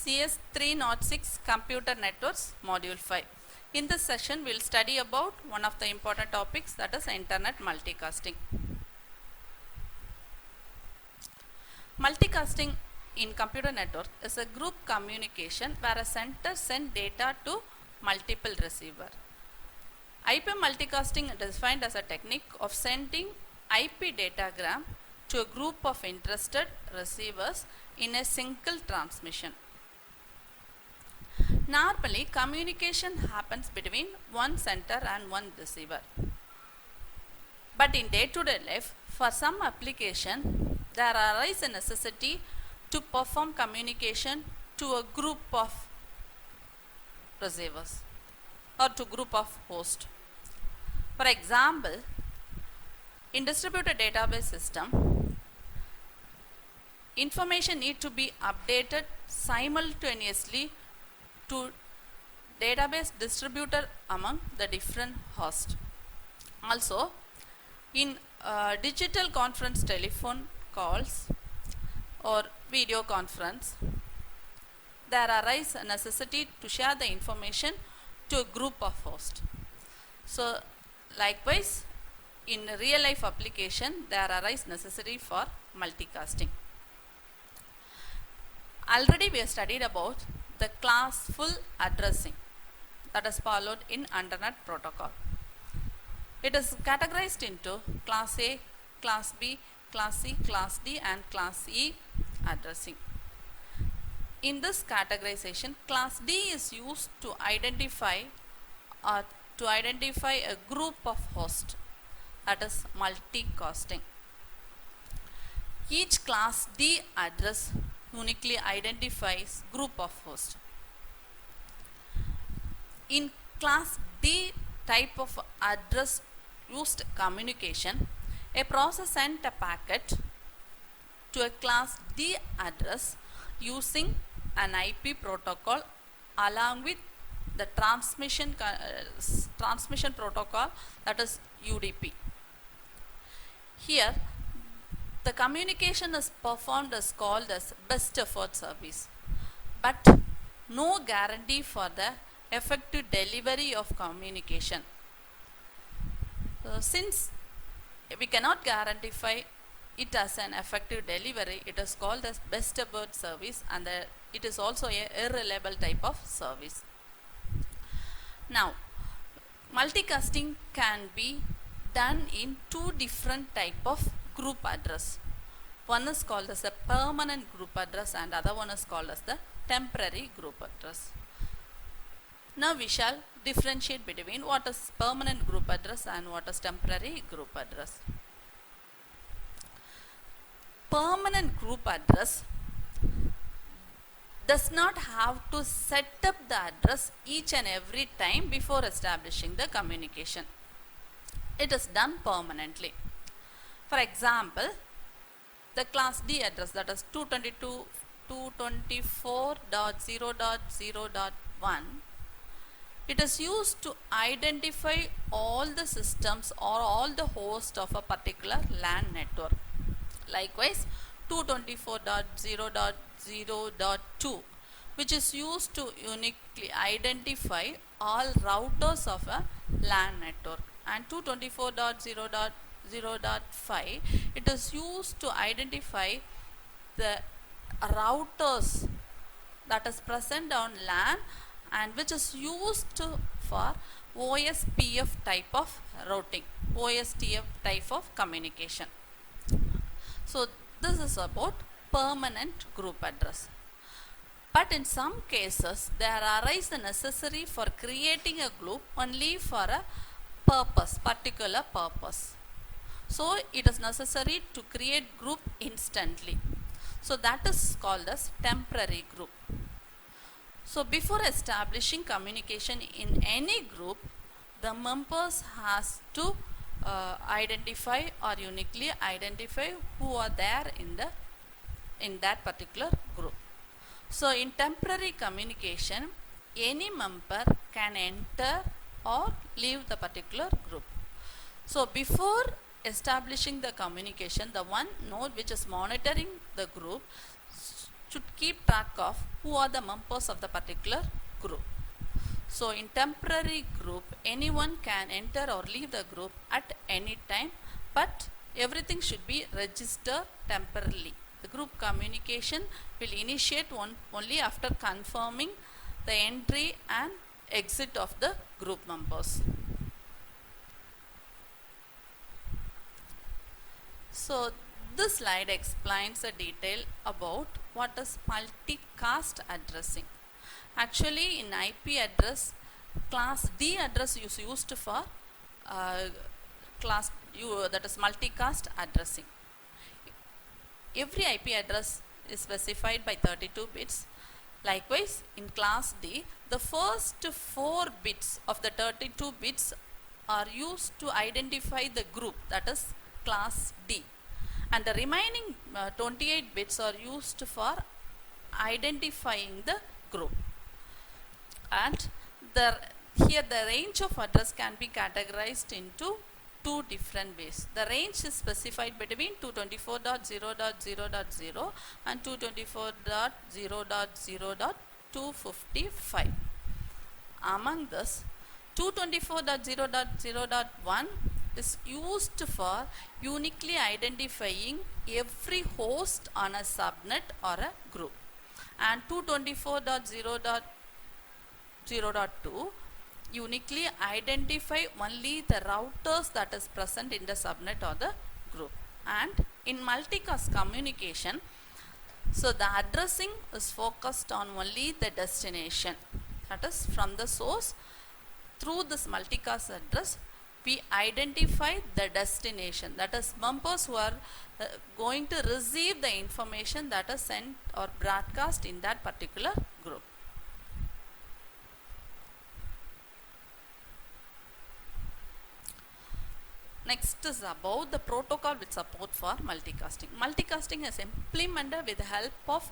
CS 306 Computer Networks Module 5. In this session, we will study about one of the important topics, that is Internet multicasting. Multicasting in computer network is a group communication where a center sends data to multiple receiver. IP multicasting is defined as a technique of sending IP datagram to a group of interested receivers in a single transmission. Normally, communication happens between one center and one receiver. But in day-to-day life, for some application, there arises a necessity to perform communication to a group of receivers or to group of hosts. For example, in distributed database system, information need to be updated simultaneously to database distributor among the different hosts. Also, in digital conference telephone calls or video conference, there arises a necessity to share the information to a group of hosts. So, likewise, in real life application, there arises necessity for multicasting. Already we have studied about the classful addressing that is followed in Internet protocol. It is categorized into class A, class B, class C, class D and class E addressing. In this categorization, class D is used to identify a group of hosts, that is multicasting. Each class D address uniquely identifies group of hosts. In class D type of address used communication, a process sent a packet to a class D address using an IP protocol along with the transmission protocol, that is UDP. Here, the communication is performed as called as best effort service, but no guarantee for the effective delivery of communication. Since we cannot guarantee it as an effective delivery, it is called as best effort service, and it is also a irreliable type of service. Now, multicasting can be done in two different type of group address. One is called as a permanent group address and other one is called as the temporary group address. Now we shall differentiate between what is permanent group address and what is temporary group address. Permanent group address does not have to set up the address each and every time before establishing the communication. It is done permanently. For example, the class D address, that is 224.0.0.1, it is used to identify all the systems or all the hosts of a particular LAN network. Likewise, 224.0.0.2, which is used to uniquely identify all routers of a LAN network, and 224.0.0.5, it is used to identify the routers that is present on LAN and which is used for OSPF type of routing, OSTF type of communication. So this is about permanent group address. But in some cases, there arises the necessary for creating a group only for a purpose, particular purpose. So it is necessary to create group instantly. So that is called as temporary group. So before establishing communication in any group, the members has to identify or uniquely identify who are there in that particular group. So in temporary communication, any member can enter or leave the particular group. So before establishing the communication, the one node which is monitoring the group should keep track of who are the members of the particular group. So in temporary group, anyone can enter or leave the group at any time, but everything should be registered temporarily. The group communication will initiate only after confirming the entry and exit of the group members. So this slide explains a detail about what is multicast addressing. Actually, in IP address, class D address is used for class U, that is multicast addressing. Every IP address is specified by 32 bits. Likewise, in class D, the first 4 bits of the 32 bits are used to identify the group, that is class D, and the remaining 28 bits are used for identifying the group. And here the range of address can be categorized into 2 different ways. The range is specified between 224.0.0.0 and 224.0.0.255. Among this, 224.0.0.1 is used for uniquely identifying every host on a subnet or a group, and 224.0.0.2 uniquely identify only the routers that is present in the subnet or the group. And in multicast communication, so the addressing is focused on only the destination, that is from the source. Through this multicast address, we identify the destination, that is members who are going to receive the information that is sent or broadcast in that particular group. Next is about the protocol with support for multicasting. Multicasting is implemented with the help of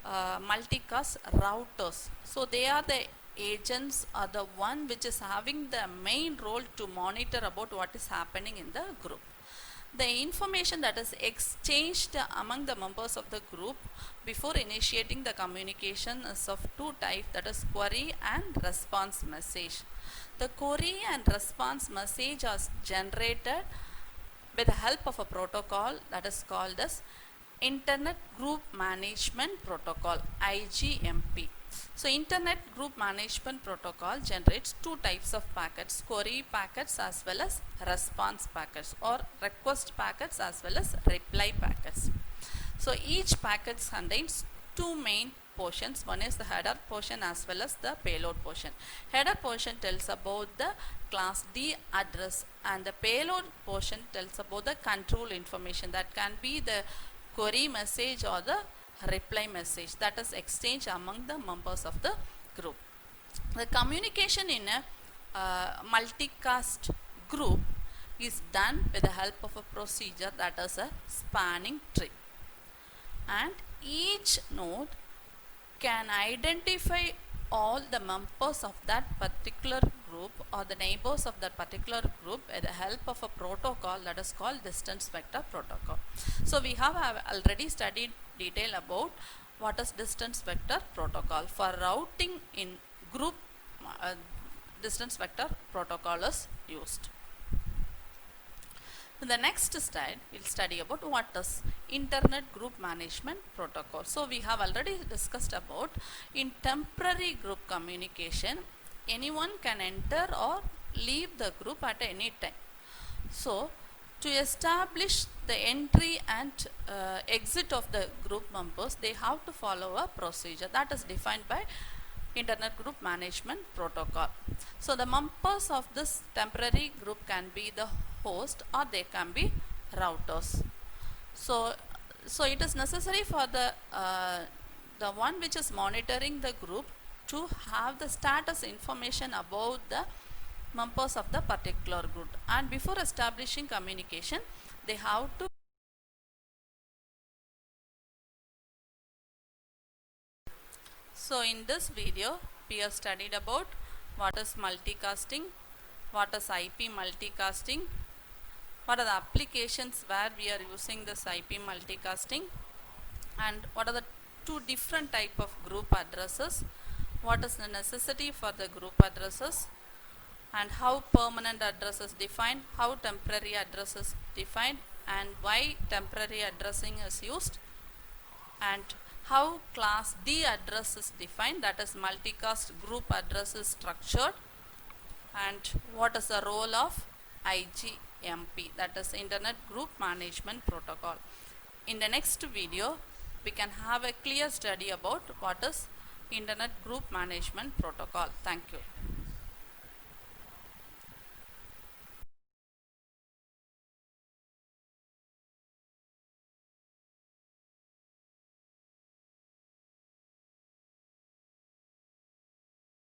multicast routers. So they are the agents, are the one which is having the main role to monitor about what is happening in the group. The information that is exchanged among the members of the group before initiating the communication is of 2 types, that is query and response message. The query and response message are generated with the help of a protocol that is called as Internet Group Management Protocol, IGMP. So Internet Group Management Protocol generates 2 types of packets, query packets as well as response packets, or request packets as well as reply packets. So each packet contains 2 main portions. One is the header portion as well as the payload portion. Header portion tells about the class D address, and the payload portion tells about the control information, that can be the query message or the reply message that is exchanged among the members of the group. The communication in a multicast group is done with the help of a procedure that is a spanning tree, and each node can identify all the members of that particular group or the neighbors of that particular group with the help of a protocol that is called distance vector protocol. So we have already studied detail about what is distance vector protocol. For routing in group, distance vector protocol is used. In the next slide, we will study about what is Internet Group Management Protocol. So we have already discussed about in temporary group communication, anyone can enter or leave the group at any time. So to establish the entry and exit of the group members, they have to follow a procedure that is defined by Internet Group Management Protocol. So the members of this temporary group can be the host or they can be routers. So it is necessary for the one which is monitoring the group to have the status information about the members of the particular group, and before establishing communication they have to So in this video we have studied about what is multicasting, what is IP multicasting, what are the applications where we are using this IP multicasting, and what are the two different type of group addresses, what is the necessity for the group addresses, and how permanent address is defined, how temporary address is defined, and why temporary addressing is used, and how class D address is defined, that is multicast group address is structured, and what is the role of IGMP, that is Internet Group Management Protocol. In the next video, we can have a clear study about what is Internet Group Management Protocol. Thank you.